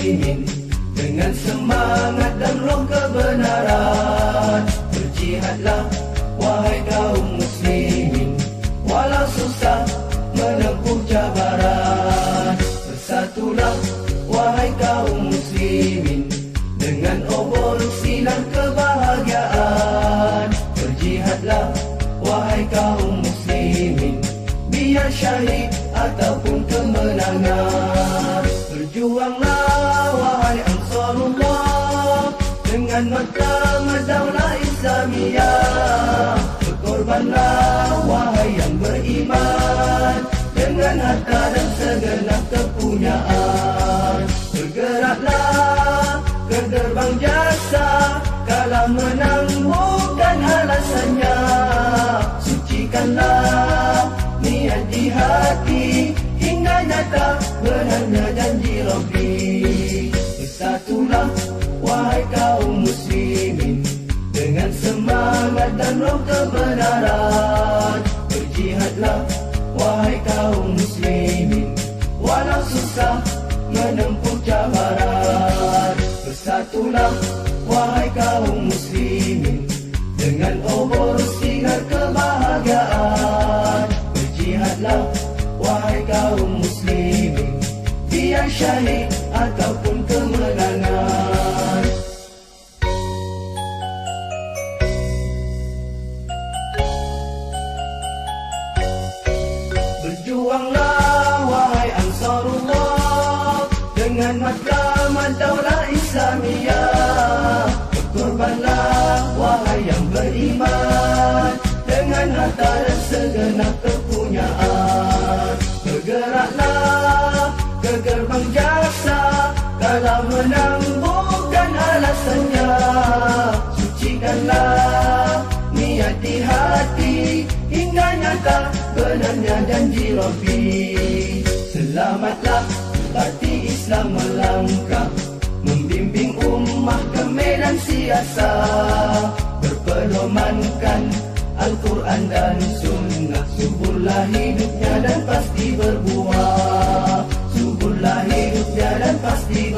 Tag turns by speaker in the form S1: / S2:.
S1: muslimin, dengan semangat dan roh kebenaran. Berjihadlah wahai kaum muslimin, walau susah menempuh cabaran. Bersatulah wahai kaum muslimin, dengan obor sinar kebahagiaan. Berjihadlah wahai kaum muslimin, biar syahid ataupun kemenangan. Berjuanglah wahai Ansarullah, dengan mahkamah daulah Islamiyah. Berkorbanlah wahai yang beriman, dengan harta dan segenap kepunyaan. Bergeraklah ke gerbang jasa, kalah menang bukan alasannya. Sucikanlah niat di hati, hingga nyata benarnya janji Rabbi. Bersatulah wahai kaum muslimin, dengan semangat dan roh kebenaran. Berjihadlah wahai kaum muslimin, walau susah menempuh cabaran. Bersatulah wahai kaum muslimin, dengan obor sinar kebahagiaan. Berjihadlah wahai kaum muslimin, biar syahid ataupun kemenangan. Berjuanglah wahai Ansarullah, dengan mahkamah daulah Islamiyah. Berkorbanlah wahai yang beriman, dengan harta dan segenap kepunyaan. Bergeraklah ke gerbang jasa, kalah menang bukan alasannya. Sucikanlah niat di hati, hingga nyata benarnya janji Rabbi. Selamatlah parti Islam melangkah, membimbing ummah ke medan siasa. Berpedomankan Al-Quran dan Sunnah, suburlah hidupnya dan pasti berbuah. Suburlah hidupnya dan pasti